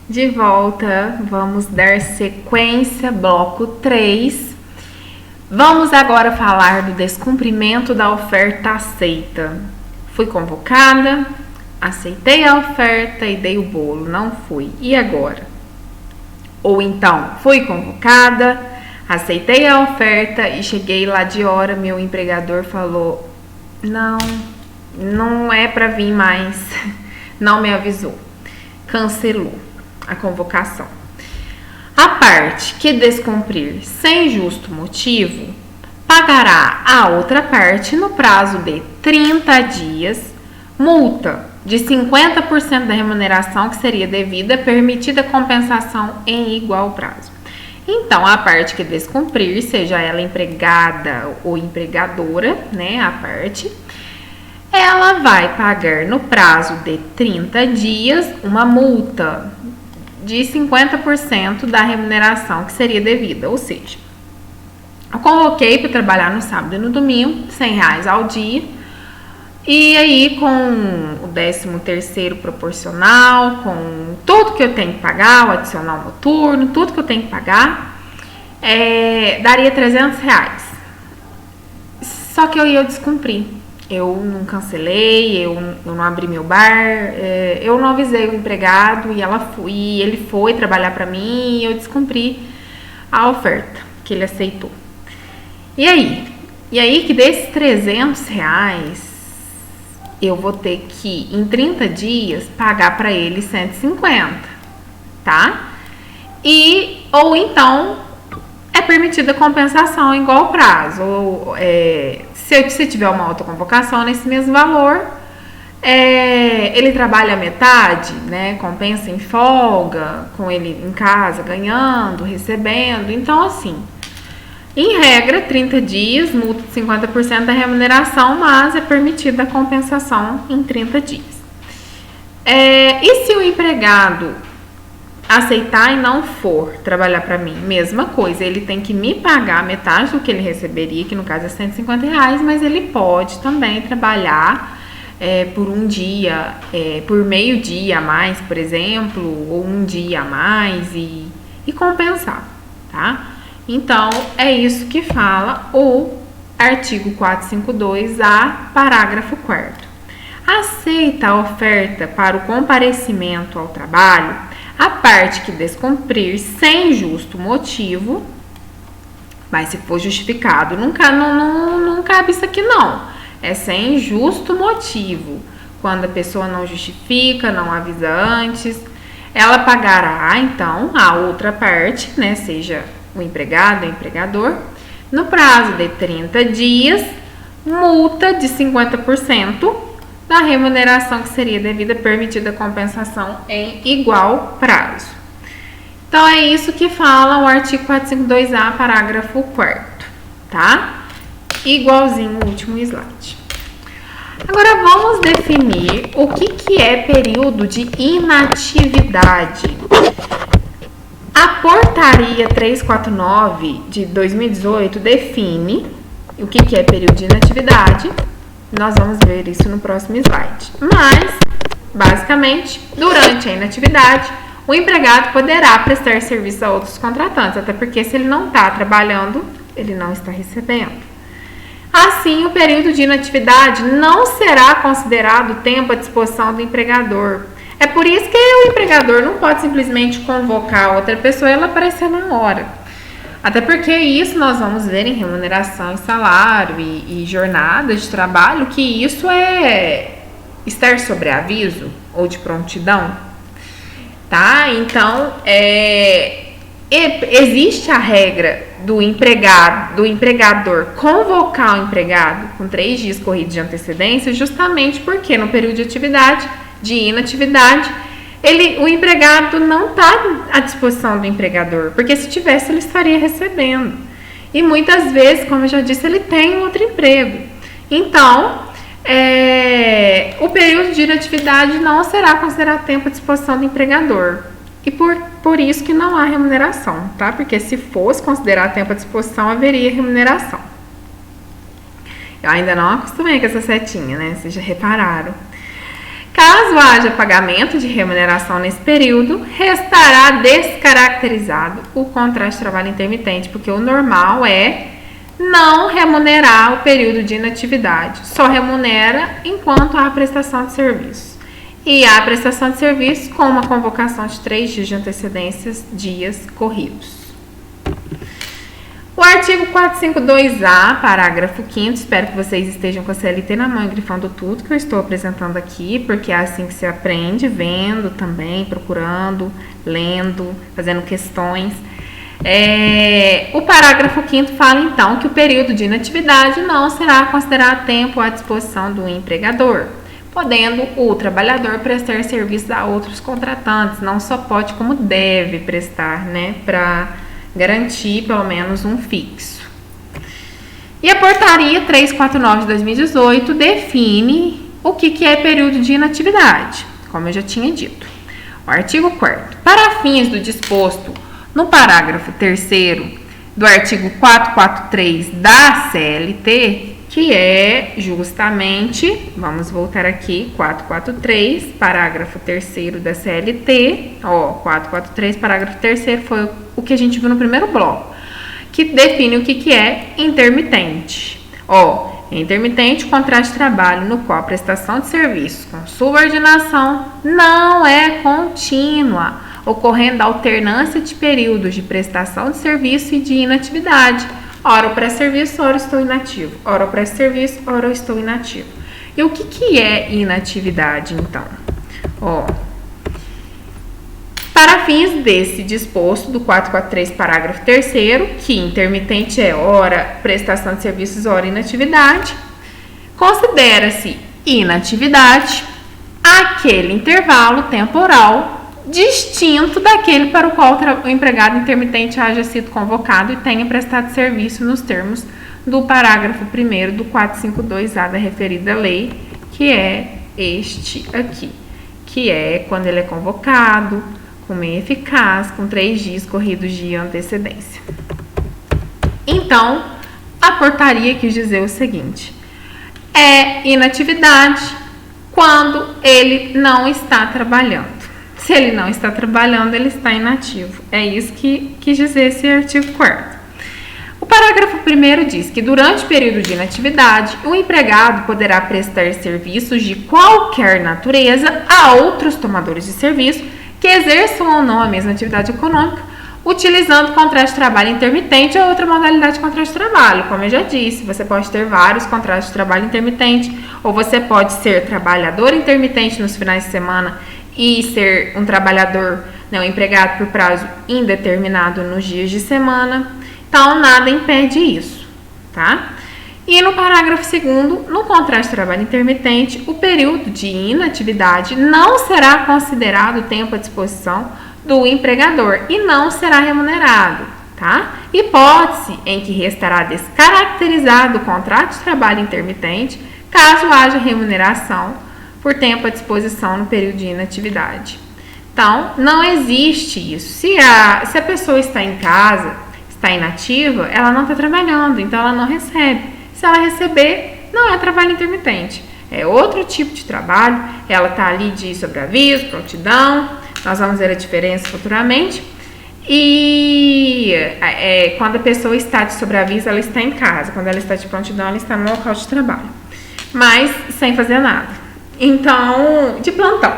De volta, vamos dar sequência, bloco 3. Vamos agora falar do descumprimento da oferta aceita. Fui convocada, aceitei a oferta e dei o bolo, não fui. E agora? Ou então, fui convocada, aceitei a oferta e cheguei lá de hora, meu empregador falou: não é para vir mais, não me avisou, cancelou a convocação. A parte que descumprir sem justo motivo pagará a outra parte no prazo de 30 dias multa de 50% da remuneração que seria devida, permitida compensação em igual prazo. Então, a parte que descumprir, seja ela empregada ou empregadora, né, a parte, ela vai pagar no prazo de 30 dias uma multa de 50% da remuneração que seria devida, ou seja, eu convoquei para trabalhar no sábado e no domingo, R$100 ao dia, e aí com o 13º proporcional, com tudo que eu tenho que pagar, o adicional noturno, tudo que eu tenho que pagar, daria R$300. Só que eu ia descumprir. Eu não cancelei, eu não abri meu bar, eu não avisei o empregado e ele foi trabalhar para mim e eu descumpri a oferta que ele aceitou. E aí que desses R$300 eu vou ter que, em 30 dias, pagar para ele 150, tá? Ou então é permitida compensação em igual prazo, se tiver uma autoconvocação nesse mesmo valor, ele trabalha a metade, né? Compensa em folga, com ele em casa ganhando, recebendo. Então, assim, em regra, 30 dias, multa de 50% da remuneração, mas é permitida a compensação em 30 dias. E se o empregado aceitar e não for trabalhar para mim, mesma coisa, ele tem que me pagar metade do que ele receberia, que no caso é R$150, mas ele pode também trabalhar por um dia, por meio dia a mais, por exemplo, ou um dia a mais e compensar, tá? Então, é isso que fala o artigo 452A, parágrafo 4º. Aceita a oferta para o comparecimento ao trabalho a parte que descumprir sem justo motivo, mas se for justificado, não cabe isso aqui não, é sem justo motivo, quando a pessoa não justifica, não avisa antes, ela pagará então a outra parte, né, seja o empregado ou empregador, no prazo de 30 dias, multa de 50% da remuneração que seria devida, permitida compensação em igual prazo. Então, é isso que fala o artigo 452A, parágrafo 4º, tá? Igualzinho o último slide. Agora, vamos definir o que é período de inatividade. A portaria 349 de 2018 define o que é período de inatividade. Nós vamos ver isso no próximo slide. Mas, basicamente, durante a inatividade, o empregado poderá prestar serviço a outros contratantes, até porque se ele não está trabalhando, ele não está recebendo. Assim, o período de inatividade não será considerado tempo à disposição do empregador. É por isso que o empregador não pode simplesmente convocar outra pessoa e ela aparecer na hora. Até porque isso nós vamos ver em remuneração e salário e jornada de trabalho, que isso é estar sobre aviso ou de prontidão, tá? Então, existe a regra do empregador convocar o empregado com 3 dias corridos de antecedência, justamente porque no período de inatividade, o empregado não está à disposição do empregador, porque se tivesse, ele estaria recebendo. E muitas vezes, como eu já disse, ele tem outro emprego. Então, o período de inatividade não será considerado tempo à disposição do empregador. E por isso que não há remuneração, tá? Porque se fosse considerado tempo à disposição, haveria remuneração. Eu ainda não acostumei com essa setinha, né? Vocês já repararam. Caso haja pagamento de remuneração nesse período, restará descaracterizado o contrato de trabalho intermitente, porque o normal é não remunerar o período de inatividade, só remunera enquanto há prestação de serviço. E há prestação de serviço com uma convocação de 3 dias de antecedência, dias corridos. O artigo 452A, parágrafo 5º, espero que vocês estejam com a CLT na mão e grifando tudo que eu estou apresentando aqui, porque é assim que se aprende, vendo também, procurando, lendo, fazendo questões. O parágrafo 5º fala então que o período de inatividade não será considerado tempo à disposição do empregador, podendo o trabalhador prestar serviços a outros contratantes, não só pode como deve prestar, né, para garantir pelo menos um fixo. E a portaria 349 de 2018 define o que é período de inatividade, como eu já tinha dito. O artigo 4º, para fins do disposto no parágrafo 3º do artigo 443 da CLT, que é justamente, vamos voltar aqui, 443, parágrafo 3º da CLT, 443, parágrafo 3º foi o que a gente viu no primeiro bloco, que define o que é intermitente. Intermitente, contrato de trabalho no qual a prestação de serviço com subordinação não é contínua, ocorrendo alternância de períodos de prestação de serviço e de inatividade. Ora eu presto serviço, ora eu estou inativo. Ora eu presto serviço, ora eu estou inativo. E o que é inatividade, então? Para fins desse disposto do 443, parágrafo 3º, que intermitente é ora prestação de serviços, ora inatividade, considera-se inatividade aquele intervalo temporal distinto daquele para o qual o empregado intermitente haja sido convocado e tenha prestado serviço nos termos do parágrafo 1º do 452A da referida lei, que é este aqui, que é quando ele é convocado, com meio eficaz, com 3 dias corridos de antecedência. Então, a portaria quis dizer o seguinte: é inatividade quando ele não está trabalhando. Se ele não está trabalhando, ele está inativo. É isso que quis dizer esse artigo 4º. O parágrafo 1º diz que durante o período de inatividade, o empregado poderá prestar serviços de qualquer natureza a outros tomadores de serviço que exerçam ou não a mesma atividade econômica, utilizando contrato de trabalho intermitente ou outra modalidade de contrato de trabalho. Como eu já disse, você pode ter vários contratos de trabalho intermitente, ou você pode ser trabalhador intermitente nos finais de semana e ser um trabalhador, um empregado por prazo indeterminado nos dias de semana. Então, nada impede isso, tá? E no parágrafo 2º, no contrato de trabalho intermitente, o período de inatividade não será considerado tempo à disposição do empregador e não será remunerado, tá? Hipótese em que restará descaracterizado o contrato de trabalho intermitente, caso haja remuneração por tempo à disposição no período de inatividade. Então, não existe isso. Se a pessoa está em casa, está inativa, ela não está trabalhando, então ela não recebe. Se ela receber, não é trabalho intermitente. É outro tipo de trabalho, ela está ali de sobreaviso, prontidão, nós vamos ver a diferença futuramente. E quando a pessoa está de sobreaviso, ela está em casa. Quando ela está de prontidão, ela está no local de trabalho, mas sem fazer nada. Então, de plantão.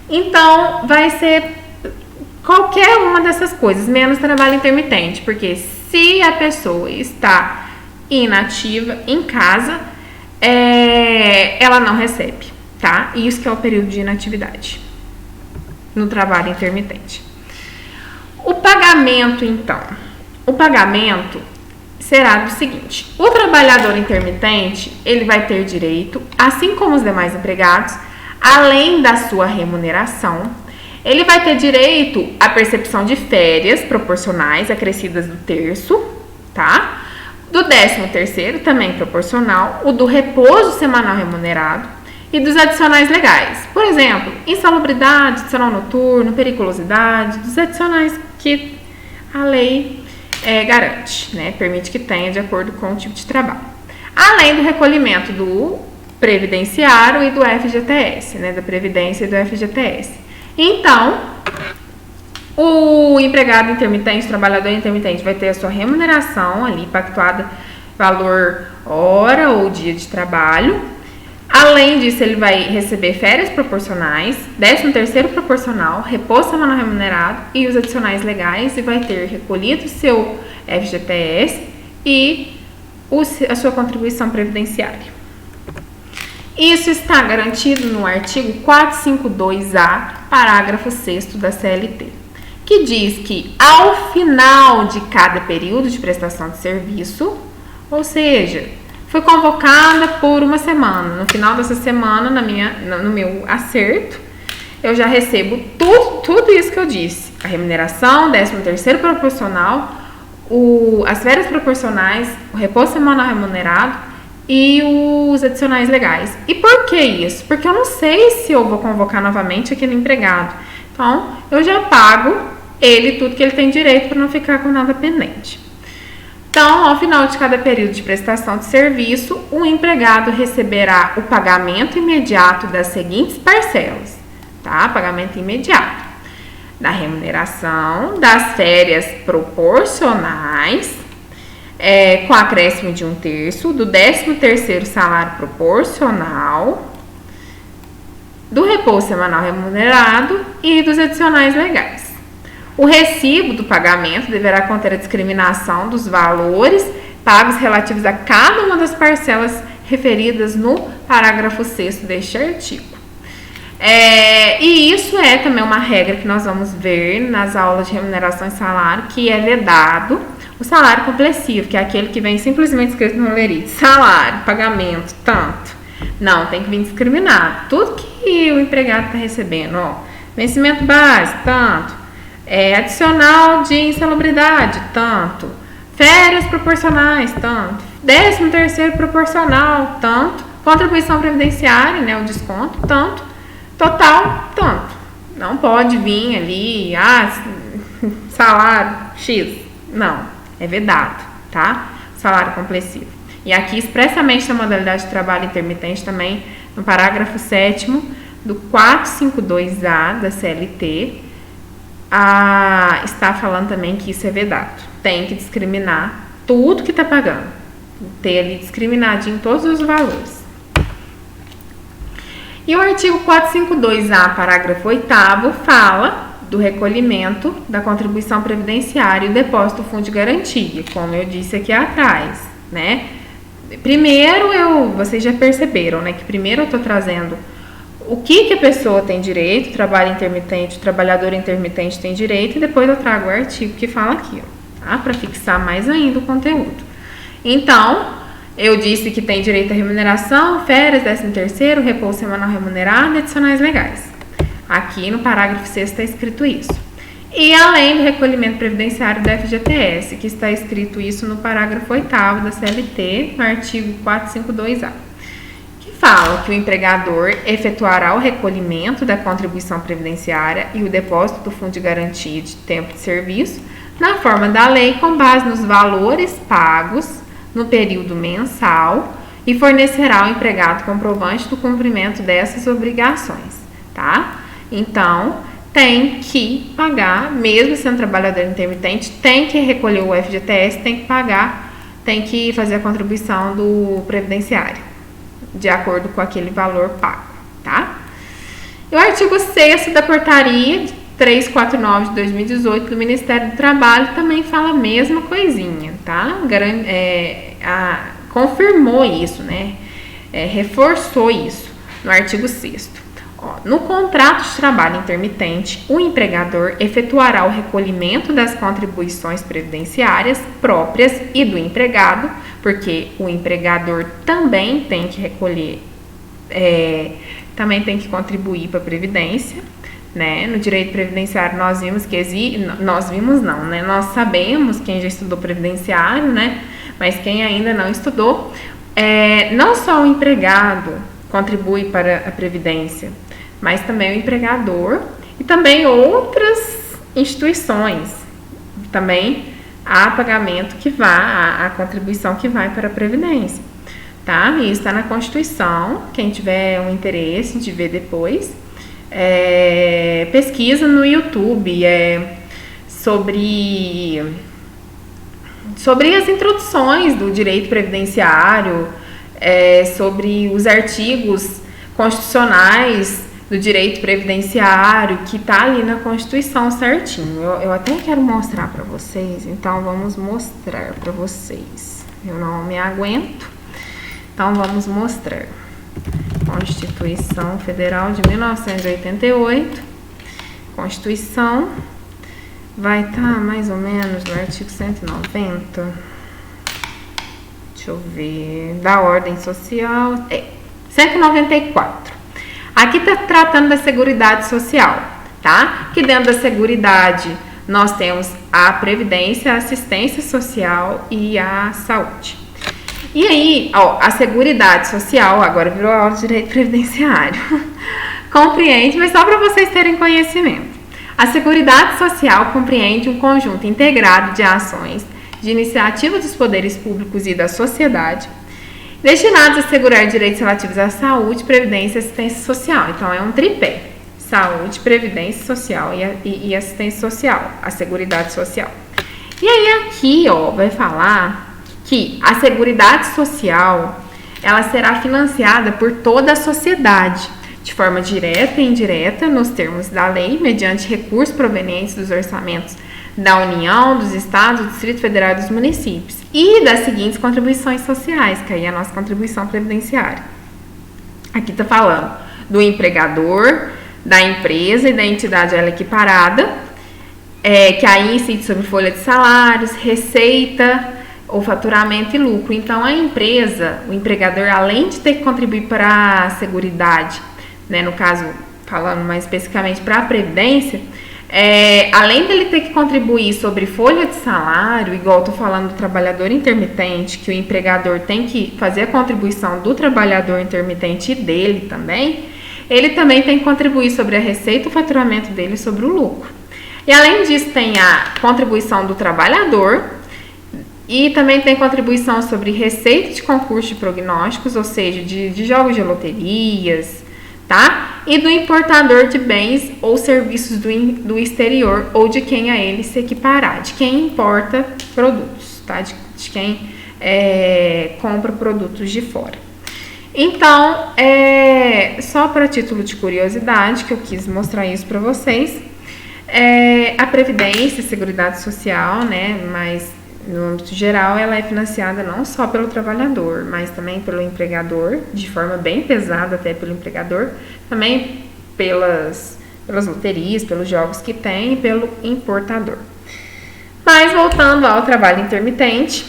Então, vai ser qualquer uma dessas coisas, menos trabalho intermitente, porque se a pessoa está inativa em casa, ela não recebe, tá? Isso que é o período de inatividade no trabalho intermitente. O pagamento, então. O pagamento será do seguinte: o trabalhador intermitente, ele vai ter direito, assim como os demais empregados, além da sua remuneração, ele vai ter direito à percepção de férias proporcionais acrescidas do terço, tá? Do 13º também proporcional, o do repouso semanal remunerado e dos adicionais legais. Por exemplo, insalubridade, adicional noturno, periculosidade, dos adicionais que a lei garante, né? Permite que tenha de acordo com o tipo de trabalho. Além do recolhimento do previdenciário e do FGTS, né, da Previdência e do FGTS. Então, o empregado intermitente, trabalhador intermitente, vai ter a sua remuneração ali pactuada, valor hora ou dia de trabalho. Além disso, ele vai receber férias proporcionais, 13º proporcional, repouso semanal remunerado e os adicionais legais, e vai ter recolhido o seu FGTS e a sua contribuição previdenciária. Isso está garantido no artigo 452A, parágrafo 6º da CLT, que diz que ao final de cada período de prestação de serviço, ou seja, foi convocada por uma semana, no final dessa semana, no meu acerto, eu já recebo tudo isso que eu disse, a remuneração, 13º proporcional, as férias proporcionais, o repouso semanal remunerado e os adicionais legais. E por que isso? Porque eu não sei se eu vou convocar novamente aquele empregado. Então, eu já pago ele tudo que ele tem direito para não ficar com nada pendente. Então, ao final de cada período de prestação de serviço, o empregado receberá o pagamento imediato das seguintes parcelas, tá? Pagamento imediato da remuneração, das férias proporcionais, com acréscimo de 1/3, do 13º salário proporcional, do repouso semanal remunerado e dos adicionais legais. O recibo do pagamento deverá conter a discriminação dos valores pagos relativos a cada uma das parcelas referidas no parágrafo 6º deste artigo. E isso é também uma regra que nós vamos ver nas aulas de remuneração e salário, que é vedado o salário complessivo, que é aquele que vem simplesmente escrito no lerite, salário, pagamento, tanto. Não, tem que vir discriminado. Tudo que o empregado está recebendo, vencimento base, tanto. Adicional de insalubridade, tanto. Férias proporcionais, tanto. 13º proporcional, tanto. Contribuição previdenciária, né, o desconto, tanto. Total, tanto. Não pode vir ali, salário X. Não, é vedado, tá? Salário complessivo. E aqui, expressamente na modalidade de trabalho intermitente também, no parágrafo 7º do 452A da CLT, está falando também que isso é vedado. Tem que discriminar tudo que está pagando. Ter ali discriminadinho todos os valores. E o artigo 452A, parágrafo 8º, fala do recolhimento da contribuição previdenciária e o depósito do fundo de garantia, como eu disse aqui atrás, né? Primeiro, vocês já perceberam, né, que primeiro eu estou trazendo o que a pessoa tem direito, o trabalho intermitente, o trabalhador intermitente tem direito, e depois eu trago o artigo que fala aqui, tá? Para fixar mais ainda o conteúdo. Então, eu disse que tem direito à remuneração, férias, 13º, repouso semanal remunerado e adicionais legais. Aqui no parágrafo 6º está escrito isso. E além do recolhimento previdenciário do FGTS, que está escrito isso no parágrafo 8º da CLT, no artigo 452A, que fala que o empregador efetuará o recolhimento da contribuição previdenciária e o depósito do fundo de garantia de tempo de serviço na forma da lei, com base nos valores pagos no período mensal, e fornecerá ao empregado comprovante do cumprimento dessas obrigações, tá? Então, tem que pagar, mesmo sendo trabalhador intermitente, tem que recolher o FGTS, tem que pagar, tem que fazer a contribuição do previdenciário, de acordo com aquele valor pago, tá? E o artigo 6º da portaria 349 de 2018 do Ministério do Trabalho também fala a mesma coisinha, tá? Confirmou isso, né? Reforçou isso no artigo 6º. No contrato de trabalho intermitente, o empregador efetuará o recolhimento das contribuições previdenciárias próprias e do empregado, porque o empregador também tem que recolher, também tem que contribuir para a Previdência, né? No direito previdenciário nós vimos que nós sabemos, quem já estudou previdenciário, né? Mas quem ainda não estudou, não só o empregado contribui para a Previdência, mas também o empregador e também outras instituições. Também há pagamento que vai, a contribuição que vai para a Previdência. tá? E isso está na Constituição. Quem tiver um interesse de ver depois, pesquisa no YouTube sobre as introduções do direito previdenciário, sobre os artigos constitucionais do direito previdenciário, que tá ali na Constituição certinho. Eu até quero mostrar para vocês, então vamos mostrar para vocês. Eu não me aguento, então vamos mostrar. Constituição Federal de 1988, Constituição, vai estar mais ou menos no artigo 190, deixa eu ver, da ordem social, 194. Aqui está tratando da Seguridade Social, tá? Que dentro da Seguridade nós temos a Previdência, a Assistência Social e a Saúde. E aí, a Seguridade Social, agora virou aula de Direito Previdenciário, compreende, mas só para vocês terem conhecimento. A Seguridade Social compreende um conjunto integrado de ações de iniciativa dos poderes públicos e da sociedade, destinados a assegurar direitos relativos à saúde, previdência e assistência social. Então, é um tripé: saúde, previdência social e assistência social, a Seguridade Social. E aí, aqui, vai falar que a Seguridade Social, ela será financiada por toda a sociedade, de forma direta e indireta, nos termos da lei, mediante recursos provenientes dos orçamentos da União, dos Estados, do Distrito Federal e dos municípios, e das seguintes contribuições sociais, que aí é a nossa contribuição previdenciária. Aqui está falando do empregador, da empresa e da entidade ela equiparada, que aí incide sobre folha de salários, receita, ou faturamento e lucro. Então, a empresa, o empregador, além de ter que contribuir para a Seguridade, né, no caso, falando mais especificamente para a Previdência, além dele ter que contribuir sobre folha de salário, igual eu estou falando do trabalhador intermitente, que o empregador tem que fazer a contribuição do trabalhador intermitente e dele também, ele também tem que contribuir sobre a receita, o faturamento dele, sobre o lucro. E além disso, tem a contribuição do trabalhador, e também tem contribuição sobre receita de concurso de prognósticos, ou seja, de jogos de loterias, tá? E do importador de bens ou serviços do exterior, ou de quem a ele se equiparar, de quem importa produtos, tá? De quem compra produtos de fora. Então, só para título de curiosidade, que eu quis mostrar isso para vocês, a Previdência, a Seguridade Social, né, mas no âmbito geral, ela é financiada não só pelo trabalhador, mas também pelo empregador, de forma bem pesada até pelo empregador, também pelas loterias, pelos jogos que tem e pelo importador. Mas voltando ao trabalho intermitente,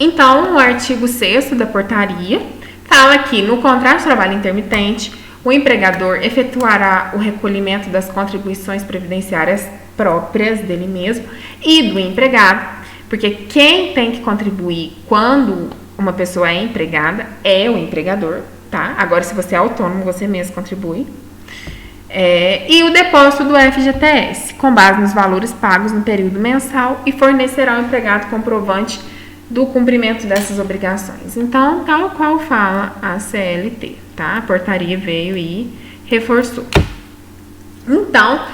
então o artigo 6º da portaria fala que no contrato de trabalho intermitente, o empregador efetuará o recolhimento das contribuições previdenciárias próprias dele mesmo e do empregado, porque quem tem que contribuir quando uma pessoa é empregada é o empregador, tá? Agora, se você é autônomo, você mesmo contribui. E o depósito do FGTS, com base nos valores pagos no período mensal, e fornecerá ao empregado comprovante do cumprimento dessas obrigações. Então, tal qual fala a CLT, tá? A portaria veio e reforçou. Então,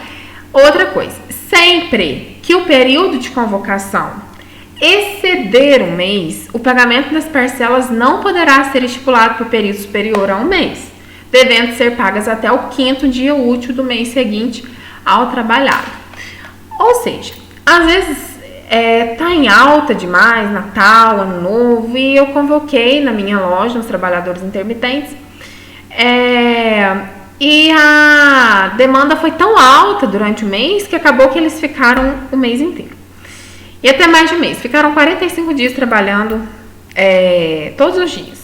outra coisa, sempre que o período de convocação exceder um mês, o pagamento das parcelas não poderá ser estipulado por período superior a um mês, devendo ser pagas até o 5º dia útil do mês seguinte ao trabalhado. Ou seja, às vezes tá em alta demais, Natal, Ano Novo, e eu convoquei na minha loja os trabalhadores intermitentes, e a demanda foi tão alta durante o mês que acabou que eles ficaram o mês inteiro. E até mais de um mês. Ficaram 45 dias trabalhando todos os dias.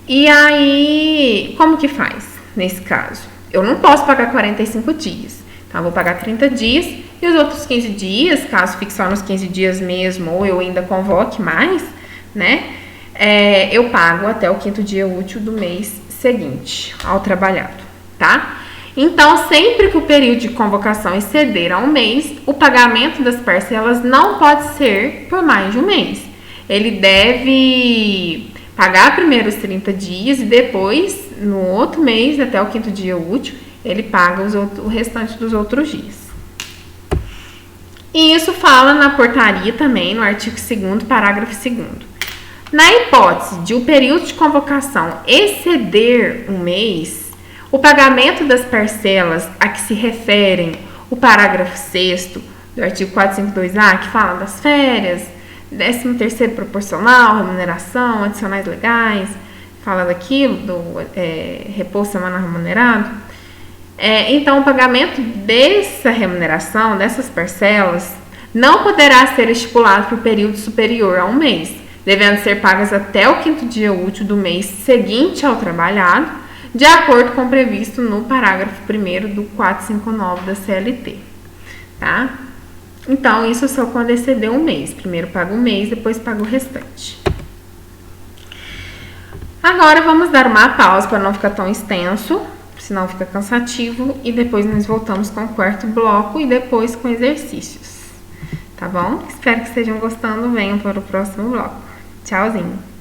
E aí, como que faz nesse caso? Eu não posso pagar 45 dias. Então, eu vou pagar 30 dias e os outros 15 dias, caso fique só nos 15 dias mesmo, ou eu ainda convoque mais, né? Eu pago até o 5º dia útil do mês seguinte ao trabalhado, tá? Então, sempre que o período de convocação exceder a um mês, o pagamento das parcelas não pode ser por mais de um mês. ele deve pagar primeiro os 30 dias e depois, no outro mês, até o 5º dia útil, ele paga o restante dos outros dias. E isso fala na portaria também, no artigo 2º, parágrafo 2º. Na hipótese de o período de convocação exceder um mês, o pagamento das parcelas a que se referem o parágrafo 6º do artigo 452A, que fala das férias, 13º proporcional, remuneração, adicionais legais, fala daquilo, do repouso semanal remunerado. Então, o pagamento dessa remuneração, dessas parcelas, não poderá ser estipulado por período superior a um mês, devendo ser pagas até o 5º dia útil do mês seguinte ao trabalhado, de acordo com o previsto no parágrafo 1º do 459 da CLT. Tá? Então, isso só quando exceder um mês. Primeiro paga um mês, depois paga o restante. Agora, vamos dar uma pausa para não ficar tão extenso, senão fica cansativo, e depois nós voltamos com o 4º bloco e depois com exercícios. Tá bom? Espero que estejam gostando. Venham para o próximo bloco. Tchauzinho!